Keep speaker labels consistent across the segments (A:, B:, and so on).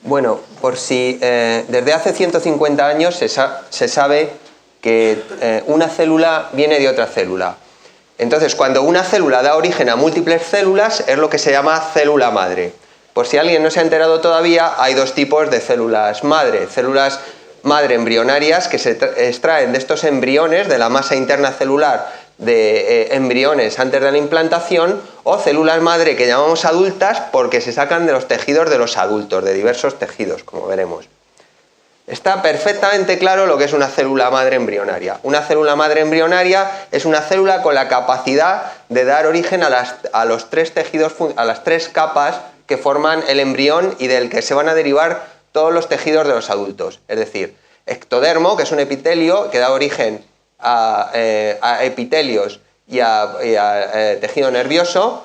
A: Bueno, por si desde hace 150 años se sabe que una célula viene de otra célula. Entonces, cuando una célula da origen a múltiples células, es lo que se llama célula madre. Por si alguien no se ha enterado todavía, hay dos tipos de células madre. Células madre embrionarias, que se extraen de estos embriones, de la masa interna celular de embriones antes de la implantación, o células madre que llamamos adultas porque se sacan de los tejidos de los adultos, de diversos tejidos, como veremos. Está perfectamente claro lo que es una célula madre embrionaria. Una célula madre embrionaria es una célula con la capacidad de dar origen a los tres tejidos, a las tres capas que forman el embrión y del que se van a derivar todos los tejidos de los adultos. Es decir, ectodermo, que es un epitelio que da origen a epitelios y a tejido nervioso,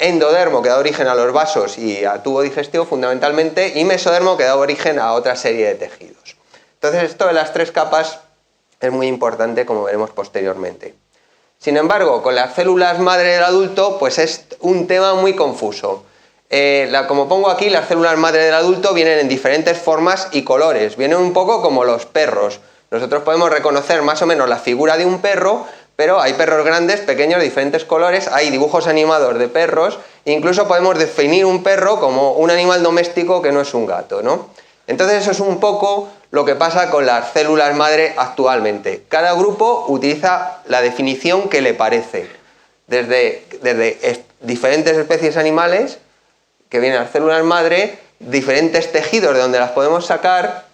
A: endodermo, que da origen a los vasos y a tubo digestivo fundamentalmente, y mesodermo, que da origen a otra serie de tejidos. Entonces, esto de las tres capas es muy importante, como veremos posteriormente. Sin embargo, con las células madre del adulto, pues es un tema muy confuso. Como pongo aquí, las células madre del adulto vienen en diferentes formas y colores. Vienen un poco como los perros. Nosotros podemos reconocer más o menos la figura de un perro, pero hay perros grandes, pequeños, de diferentes colores, hay dibujos animados de perros, e incluso podemos definir un perro como un animal doméstico que no es un gato, ¿no? Entonces eso es un poco lo que pasa con las células madre actualmente. Cada grupo utiliza la definición que le parece, desde diferentes especies animales, que vienen las células madre, diferentes tejidos de donde las podemos sacar,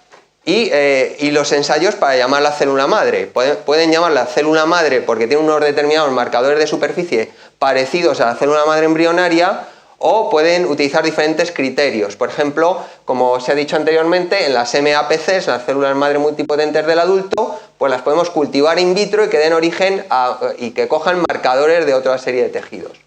A: y los ensayos para llamar la célula madre. Pueden llamarla célula madre porque tiene unos determinados marcadores de superficie parecidos a la célula madre embrionaria, o pueden utilizar diferentes criterios. Por ejemplo, como se ha dicho anteriormente, en las MAPCs, las células madre multipotentes del adulto, pues las podemos cultivar in vitro y que den origen y que cojan marcadores de otra serie de tejidos.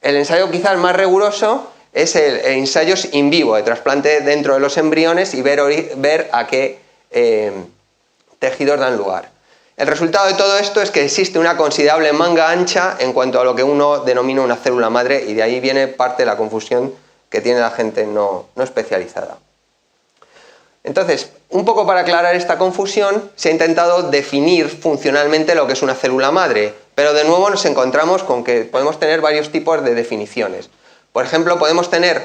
A: El ensayo quizás más riguroso es el ensayos in vivo, de trasplante dentro de los embriones y ver a qué tejidos dan lugar. El resultado de todo esto es que existe una considerable manga ancha en cuanto a lo que uno denomina una célula madre, y de ahí viene parte de la confusión que tiene la gente no especializada. Entonces, un poco para aclarar esta confusión, se ha intentado definir funcionalmente lo que es una célula madre, pero de nuevo nos encontramos con que podemos tener varios tipos de definiciones. Por ejemplo, podemos tener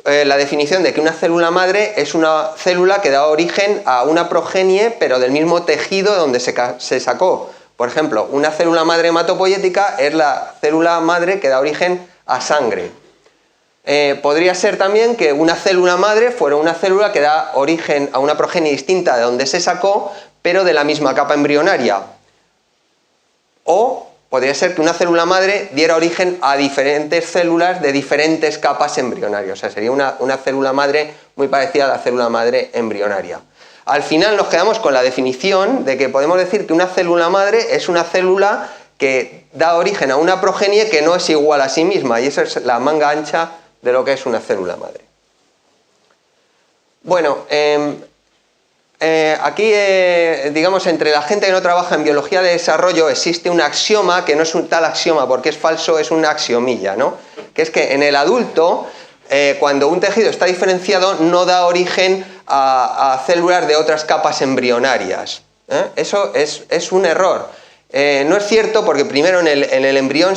A: la definición de que una célula madre es una célula que da origen a una progenie, pero del mismo tejido donde se sacó. Por ejemplo, una célula madre hematopoyética es la célula madre que da origen a sangre. Podría ser también que una célula madre fuera una célula que da origen a una progenie distinta de donde se sacó, pero de la misma capa embrionaria. O podría ser que una célula madre diera origen a diferentes células de diferentes capas embrionarias. O sea, sería una célula madre muy parecida a la célula madre embrionaria. Al final nos quedamos con la definición de que podemos decir que una célula madre es una célula que da origen a una progenie que no es igual a sí misma, y esa es la manga ancha de lo que es una célula madre. Bueno, aquí, digamos, entre la gente que no trabaja en biología de desarrollo existe un axioma que no es un tal axioma porque es falso, es una axiomilla, ¿no? Que es que en el adulto, cuando un tejido está diferenciado, no da origen a células de otras capas embrionarias. Eso es un error. No es cierto porque primero en el embrión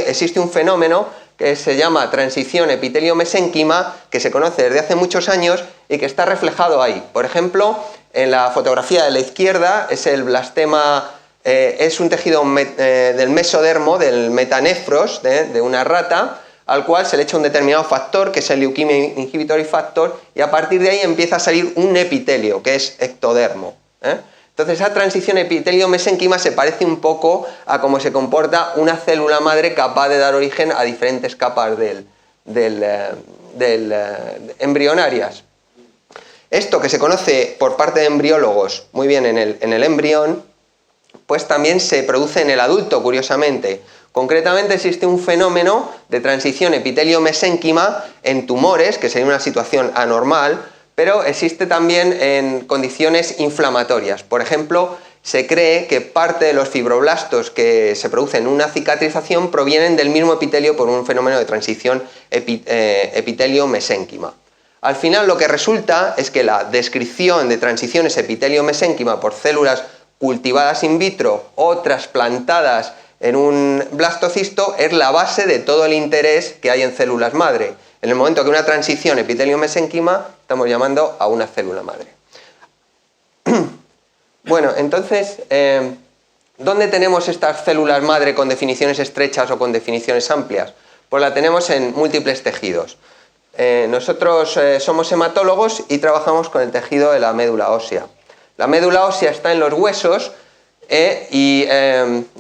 A: existe un fenómeno que se llama transición epitelio-mesénquima, que se conoce desde hace muchos años y que está reflejado ahí. Por ejemplo, en la fotografía de la izquierda es el blastema, es un tejido del mesodermo, del metanefros, de una rata, al cual se le echa un determinado factor, que es el Leukemia Inhibitory Factor, y a partir de ahí empieza a salir un epitelio, que es ectodermo. Entonces esa transición epitelio-mesénquima se parece un poco a cómo se comporta una célula madre capaz de dar origen a diferentes capas embrionarias. Esto que se conoce por parte de embriólogos muy bien en el embrión, pues también se produce en el adulto, curiosamente. Concretamente existe un fenómeno de transición epitelio-mesénquima en tumores, que sería una situación anormal, pero existe también en condiciones inflamatorias. Por ejemplo, se cree que parte de los fibroblastos que se producen en una cicatrización provienen del mismo epitelio por un fenómeno de transición epitelio-mesénquima. Al final lo que resulta es que la descripción de transiciones epitelio-mesénquima por células cultivadas in vitro o trasplantadas en un blastocisto es la base de todo el interés que hay en células madre. En el momento que una transición epitelio-mesénquima, estamos llamando a una célula madre. Bueno, entonces, ¿dónde tenemos estas células madre con definiciones estrechas o con definiciones amplias? Pues la tenemos en múltiples tejidos. Nosotros somos hematólogos y trabajamos con el tejido de la médula ósea. La médula ósea está en los huesos y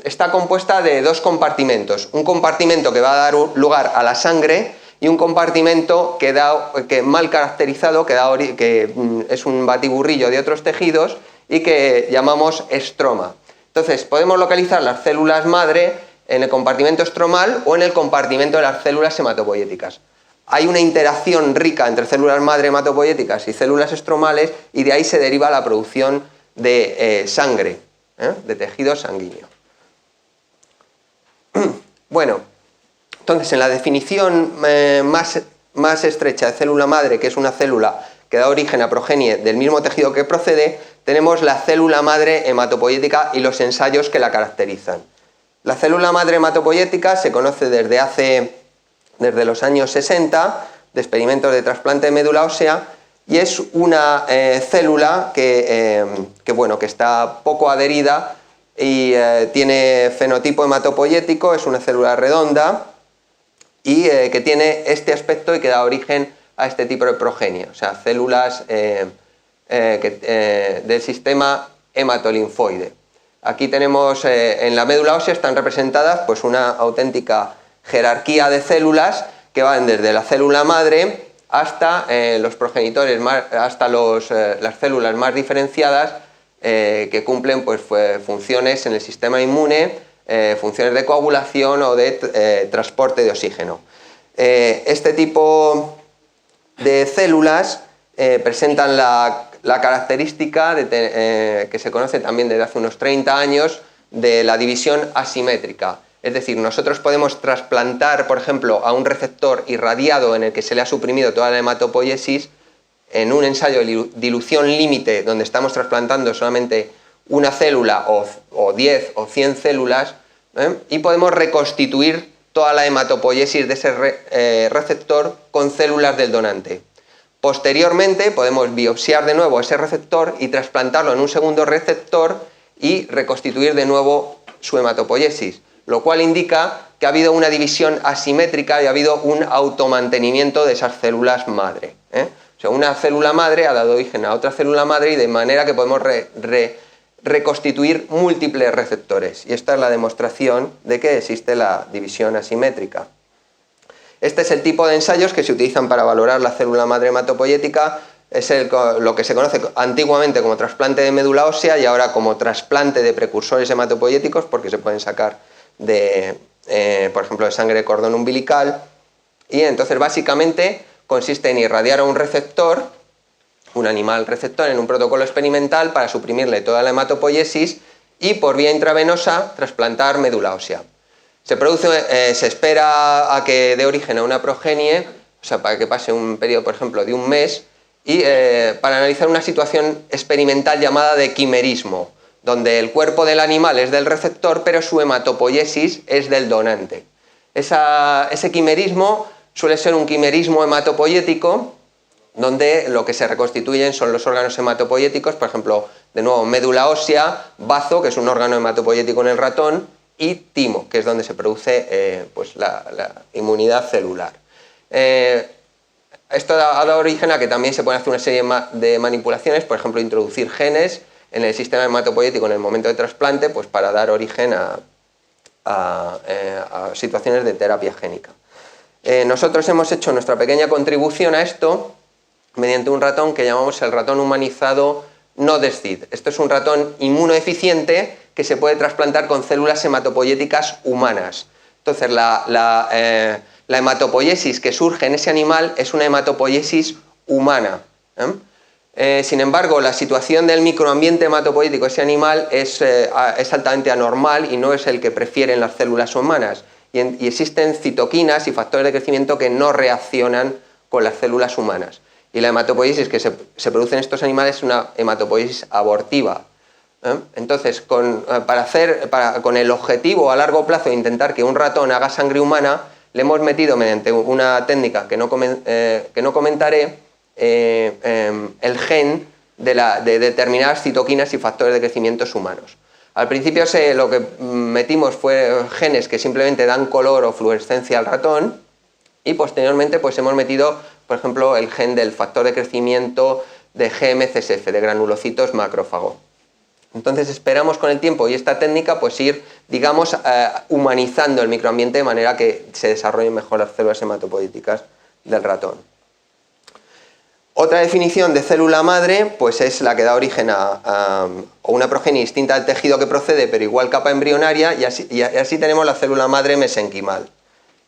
A: está compuesta de dos compartimentos. Un compartimento que va a dar lugar a la sangre y un compartimento que mal caracterizado, que es un batiburrillo de otros tejidos y que llamamos estroma. Entonces, podemos localizar las células madre en el compartimento estromal o en el compartimento de las células hematopoyéticas. Hay una interacción rica entre células madre hematopoyéticas y células estromales y de ahí se deriva la producción de sangre, de tejido sanguíneo. Bueno, entonces en la definición más estrecha de célula madre, que es una célula que da origen a progenie del mismo tejido que procede, tenemos la célula madre hematopoyética y los ensayos que la caracterizan. La célula madre hematopoyética se conoce desde los años 60, de experimentos de trasplante de médula ósea, y es una célula que está poco adherida y tiene fenotipo hematopoyético, es una célula redonda y que tiene este aspecto y que da origen a este tipo de progenie, o sea, células del sistema hematolinfoide. Aquí tenemos en la médula ósea están representadas pues una auténtica jerarquía de células que van desde la célula madre hasta los progenitores, hasta las células más diferenciadas que cumplen pues, funciones en el sistema inmune, funciones de coagulación o de transporte de oxígeno. Este tipo de células presentan la característica que se conoce también desde hace unos 30 años de la división asimétrica. Es decir, nosotros podemos trasplantar, por ejemplo, a un receptor irradiado en el que se le ha suprimido toda la hematopoiesis en un ensayo de dilución límite donde estamos trasplantando solamente una célula o 10 o 100 células y podemos reconstituir toda la hematopoiesis de ese receptor con células del donante. Posteriormente podemos biopsiar de nuevo ese receptor y trasplantarlo en un segundo receptor y reconstituir de nuevo su hematopoiesis, lo cual indica que ha habido una división asimétrica y ha habido un automantenimiento de esas células madre. O sea, una célula madre ha dado origen a otra célula madre y de manera que podemos reconstituir múltiples receptores. Y esta es la demostración de que existe la división asimétrica. Este es el tipo de ensayos que se utilizan para valorar la célula madre hematopoyética. Es lo que se conoce antiguamente como trasplante de médula ósea y ahora como trasplante de precursores hematopoyéticos porque se pueden sacar por ejemplo, de sangre de cordón umbilical. Y entonces básicamente consiste en irradiar a un receptor, un animal receptor, en un protocolo experimental para suprimirle toda la hematopoiesis y por vía intravenosa trasplantar médula ósea. Se espera a que dé origen a una progenie, o sea, para que pase un periodo, por ejemplo, de un mes, y para analizar una situación experimental llamada de quimerismo, donde el cuerpo del animal es del receptor, pero su hematopoiesis es del donante. Ese quimerismo suele ser un quimerismo hematopoyético, donde lo que se reconstituyen son los órganos hematopoyéticos, por ejemplo, de nuevo, médula ósea, bazo, que es un órgano hematopoyético en el ratón, y timo, que es donde se produce pues la inmunidad celular. Esto ha dado origen a que también se pueden hacer una serie de manipulaciones, por ejemplo, introducir genes en el sistema hematopoyético en el momento de trasplante, pues para dar origen a situaciones de terapia génica. Nosotros hemos hecho nuestra pequeña contribución a esto mediante un ratón que llamamos el ratón humanizado NODESCID. Esto es un ratón inmunodeficiente que se puede trasplantar con células hematopoyéticas humanas. Entonces, la hematopoiesis que surge en ese animal es una hematopoiesis humana. Sin embargo, la situación del microambiente hematopoyético de ese animal es altamente anormal y no es el que prefieren las células humanas. Y existen citoquinas y factores de crecimiento que no reaccionan con las células humanas. Y la hematopoiesis que se produce en estos animales es una hematopoiesis abortiva. Entonces, con el objetivo a largo plazo de intentar que un ratón haga sangre humana, le hemos metido mediante una técnica que no comentaré, el gen de determinadas citoquinas y factores de crecimiento humanos. Al principio lo que metimos fue genes que simplemente dan color o fluorescencia al ratón, y posteriormente pues hemos metido, por ejemplo, el gen del factor de crecimiento de GM-CSF, de granulocitos macrófago. Entonces esperamos con el tiempo y esta técnica pues ir, digamos, humanizando el microambiente de manera que se desarrollen mejor las células hematopoieticas del ratón. Otra definición de célula madre pues es la que da origen a una progenie distinta del tejido que procede, pero igual capa embrionaria, y así tenemos la célula madre mesenquimal.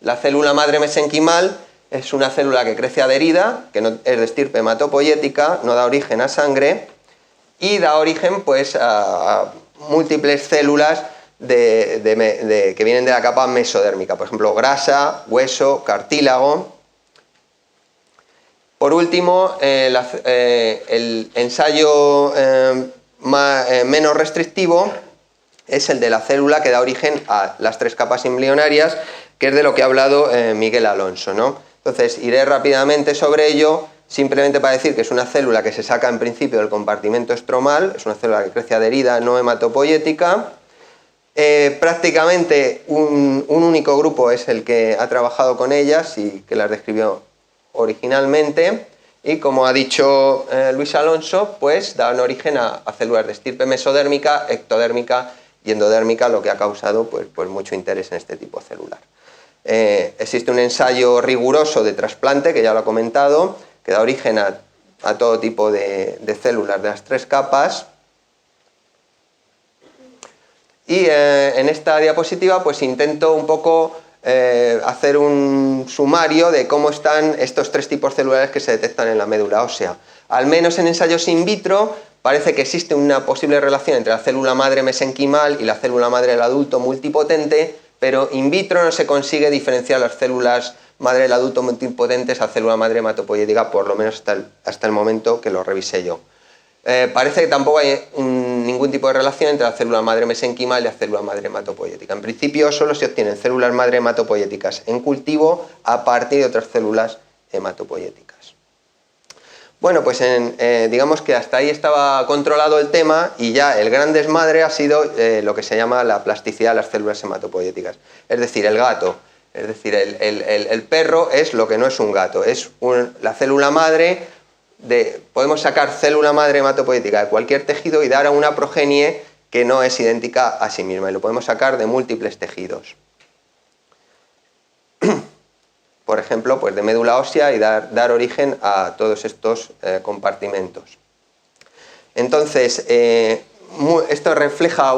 A: La célula madre mesenquimal es una célula que crece adherida, que no, es de estirpe hematopoietica, no da origen a sangre, y da origen pues a múltiples células que vienen de la capa mesodérmica, por ejemplo grasa, hueso, cartílago. Por último, el ensayo menos restrictivo es el de la célula que da origen a las 3 capas embrionarias, que es de lo que ha hablado Miguel Alonso, ¿no? Entonces, iré rápidamente sobre ello, simplemente para decir que es una célula que se saca en principio del compartimento estromal, es una célula que crece adherida, no hematopoiética. Prácticamente un único grupo es el que ha trabajado con ellas y que las describió originalmente, y como ha dicho Luis Alonso, pues dan origen a células de estirpe mesodérmica, ectodérmica y endodérmica, lo que ha causado pues mucho interés en este tipo celular. Existe un ensayo riguroso de trasplante, que ya lo he comentado, que da origen a todo tipo de células de las 3 capas. Y en esta diapositiva pues intento un poco hacer un sumario de cómo están estos 3 tipos celulares que se detectan en la médula ósea. Al menos en ensayos in vitro parece que existe una posible relación entre la célula madre mesenquimal y la célula madre del adulto multipotente, pero in vitro no se consigue diferenciar las células madre del adulto multipotentes a célula madre hematopoiética, por lo menos hasta el momento que lo revisé yo. Parece que tampoco hay ningún tipo de relación entre la célula madre mesenquimal y la célula madre hematopoiética. En principio solo se obtienen células madre hematopoiéticas en cultivo a partir de otras células hematopoiéticas. Bueno, pues digamos que hasta ahí estaba controlado el tema, y ya el gran desmadre ha sido lo que se llama la plasticidad de las células hematopoiéticas. Es decir, el gato, es decir, el perro es lo que no es un gato, es la célula madre. Podemos sacar célula madre hematopoiética de cualquier tejido y dar a una progenie que no es idéntica a sí misma, y lo podemos sacar de múltiples tejidos. Por ejemplo, pues de médula ósea, y dar origen a todos estos compartimentos. Entonces, esto refleja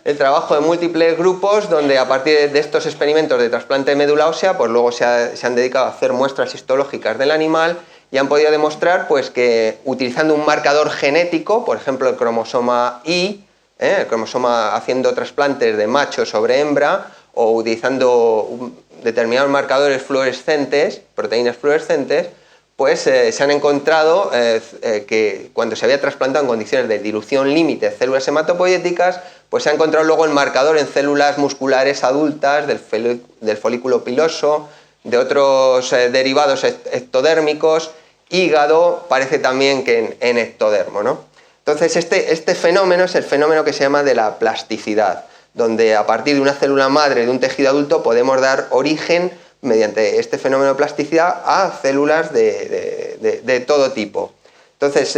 A: el trabajo de múltiples grupos, donde a partir de estos experimentos de trasplante de médula ósea, pues luego se han dedicado a hacer muestras histológicas del animal, y han podido demostrar pues que utilizando un marcador genético, por ejemplo el cromosoma Y, el cromosoma haciendo trasplantes de macho sobre hembra, o utilizando determinados marcadores fluorescentes, proteínas fluorescentes, pues se han encontrado que cuando se había trasplantado en condiciones de dilución límite de células hematopoiéticas, pues se ha encontrado luego el marcador en células musculares adultas del folículo piloso, de otros derivados ectodérmicos, hígado, parece también que en ectodermo, ¿no? Entonces este fenómeno es el fenómeno que se llama de la plasticidad, donde a partir de una célula madre de un tejido adulto podemos dar origen, mediante este fenómeno de plasticidad, a células de todo tipo. Entonces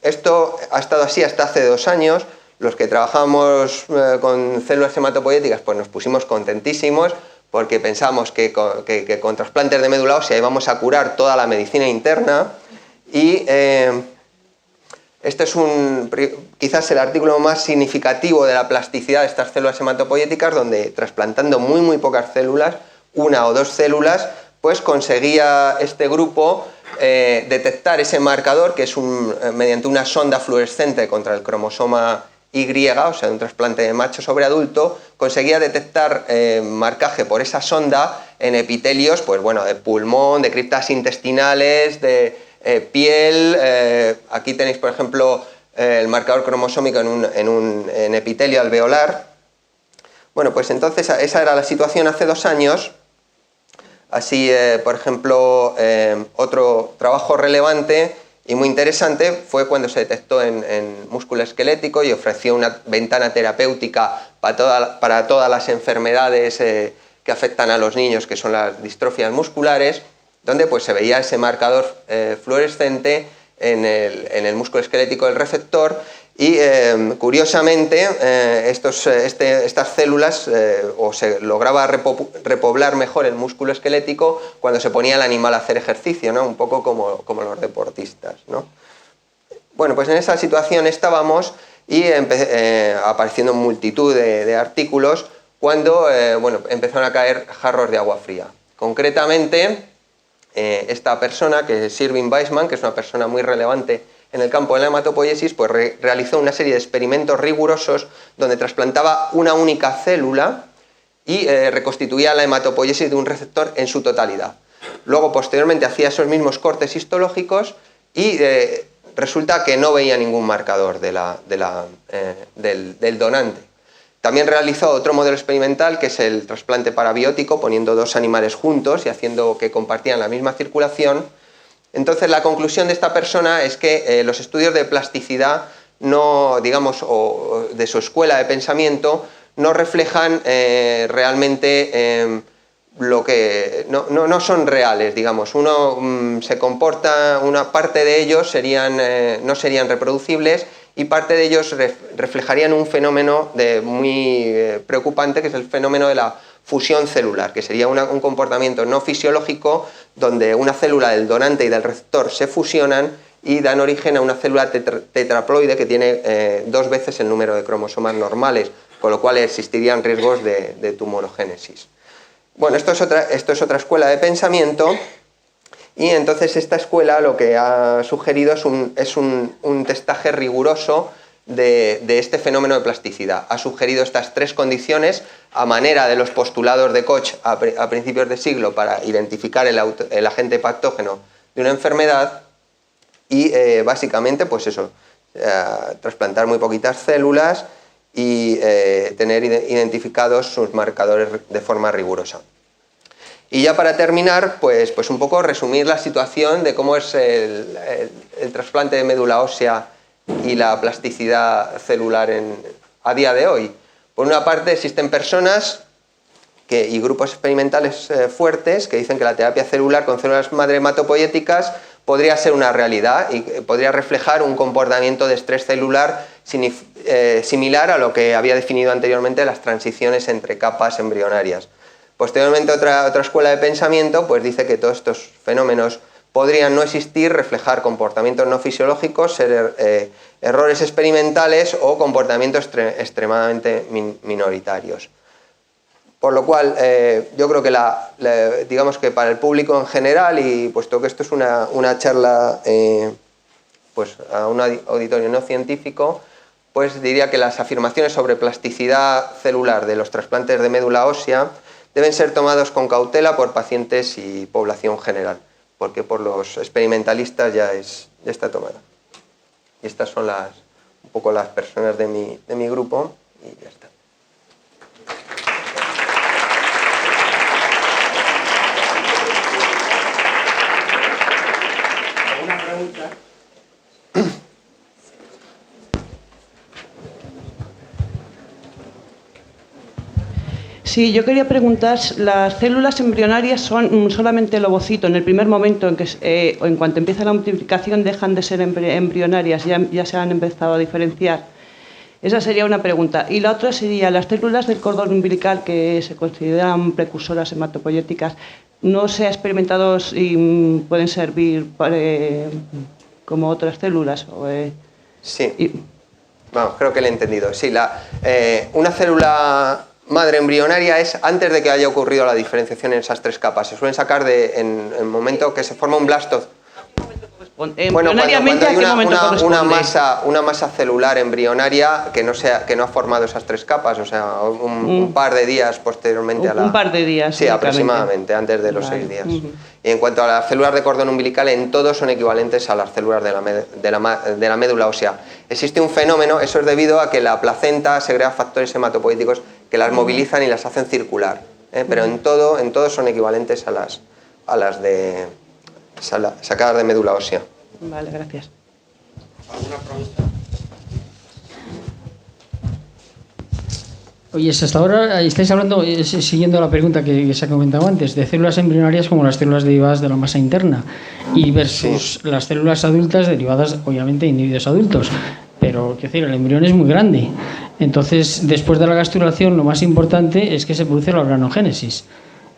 A: esto ha estado así hasta hace 2 años. Los que trabajamos con células hematopoiéticas pues nos pusimos contentísimos, porque pensamos que con trasplantes de médula ósea íbamos a curar toda la medicina interna, y este es quizás el artículo más significativo de la plasticidad de estas células hematopoiéticas, donde trasplantando muy pocas células, 1 o 2 células, pues conseguía este grupo detectar ese marcador, que es mediante una sonda fluorescente contra el cromosoma Y, o sea, un trasplante de macho sobre adulto, conseguía detectar marcaje por esa sonda en epitelios, pues bueno, de pulmón, de criptas intestinales, de piel. Aquí tenéis, por ejemplo, el marcador cromosómico en epitelio alveolar. Bueno, pues entonces esa era la situación hace 2 años. Así, por ejemplo, otro trabajo relevante y muy interesante fue cuando se detectó en músculo esquelético y ofreció una ventana terapéutica para todas las enfermedades que afectan a los niños, que son las distrofias musculares, donde pues, se veía ese marcador fluorescente en el músculo esquelético del receptor. Y curiosamente estas células o se lograba repoblar mejor el músculo esquelético cuando se ponía el animal a hacer ejercicio, ¿no? Un poco como los deportistas, ¿no? Bueno, pues en esa situación estábamos y apareciendo multitud de artículos cuando bueno, empezaron a caer jarros de agua fría. Concretamente, esta persona, que es Irving Weissman, que es una persona muy relevante en el campo de la hematopoiesis, pues realizó una serie de experimentos rigurosos donde trasplantaba una única célula y reconstituía la hematopoiesis de un receptor en su totalidad. Luego, posteriormente, hacía esos mismos cortes histológicos y resulta que no veía ningún marcador del donante. También realizó otro modelo experimental, que es el trasplante parabiótico, poniendo 2 animales juntos y haciendo que compartieran la misma circulación. Entonces, la conclusión de esta persona es que los estudios de plasticidad, no, digamos, o de su escuela de pensamiento, no reflejan realmente lo que... No son reales, digamos. Uno se comporta, una parte de ellos no serían reproducibles y parte de ellos reflejarían un fenómeno muy preocupante, que es el fenómeno de la fusión celular, que sería un comportamiento no fisiológico donde una célula del donante y del receptor se fusionan y dan origen a una célula tetraploide que tiene 2 veces el número de cromosomas normales, con lo cual existirían riesgos de tumorogénesis. Bueno, esto es otra escuela de pensamiento, y entonces esta escuela lo que ha sugerido es un testaje riguroso de este fenómeno de plasticidad. Ha sugerido estas 3 condiciones a manera de los postulados de Koch a principios de siglo para identificar el agente patógeno de una enfermedad y básicamente pues eso, trasplantar muy poquitas células y tener identificados sus marcadores de forma rigurosa. Y ya para terminar, pues un poco resumir la situación de cómo es el trasplante de médula ósea y la plasticidad celular a día de hoy. Por una parte, existen personas y grupos experimentales fuertes que dicen que la terapia celular con células madre hematopoyéticas podría ser una realidad y podría reflejar un comportamiento de estrés celular similar a lo que había definido anteriormente las transiciones entre capas embrionarias. Posteriormente, otra escuela de pensamiento pues dice que todos estos fenómenos podrían no existir, reflejar comportamientos no fisiológicos, ser errores experimentales o comportamientos extremadamente minoritarios. Por lo cual, yo creo que digamos que para el público en general, y puesto que esto es una charla pues a un auditorio no científico, pues diría que las afirmaciones sobre plasticidad celular de los trasplantes de médula ósea deben ser tomados con cautela por pacientes y población general, porque por los experimentalistas ya está tomada. Y estas son un poco las personas de mi grupo y ya está.
B: ¿Alguna pregunta? Sí, yo quería preguntar, ¿las células embrionarias son solamente el ovocito? En el primer momento en cuanto empieza la multiplicación dejan de ser embrionarias, ya se han empezado a diferenciar. Esa sería una pregunta. Y la otra sería, las células del cordón umbilical, que se consideran precursoras hematopoyéticas, ¿no se ha experimentado si pueden servir como otras células?
A: Sí, vamos, creo que lo he entendido. Sí, una célula madre embrionaria es antes de que haya ocurrido la diferenciación en esas 3 capas. Se suelen sacar en el momento que se forma un blastocisto. Bueno,
B: Embrionariamente,
A: cuando hay
B: ¿a qué momento corresponde?
A: una masa celular embrionaria que no ha formado esas 3 capas, o sea, un par de días posteriormente a la...
B: Un par de días.
A: Sí, aproximadamente, antes de los 6 días. Y en cuanto a las células de cordón umbilical, en todos son equivalentes a las células de la médula ósea. Existe un fenómeno, eso es debido a que la placenta segrega factores hematopoéticos que las movilizan y las hacen circular, pero en todo son equivalentes a las de sacadas de médula ósea.
B: Vale, gracias.
C: ¿Alguna pregunta?
D: Oye, hasta ahora estáis hablando, siguiendo la pregunta que se ha comentado antes, de células embrionarias como las células derivadas de la masa interna y versus las células adultas derivadas, obviamente, de individuos adultos. Pero, quiero decir, el embrión es muy grande. Entonces, después de la gastrulación, lo más importante es que se produce la organogénesis.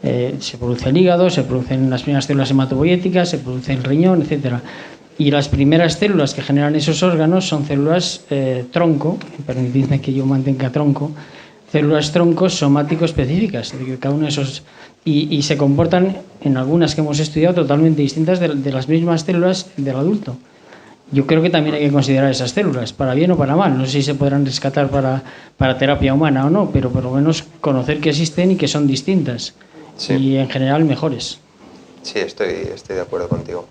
D: Se produce el hígado, se producen las primeras células hematopoyéticas, se produce el riñón, etcétera. Y las primeras células que generan esos órganos son células tronco, permitidme que yo mantenga tronco, células tronco somático específicas, de cada uno de esos, y se comportan, en algunas que hemos estudiado, totalmente distintas de las mismas células del adulto. Yo creo que también hay que considerar esas células, para bien o para mal. No sé si se podrán rescatar para terapia humana o no, pero por lo menos conocer que existen y que son distintas. Sí. Y en general mejores.
A: Sí, estoy de acuerdo contigo.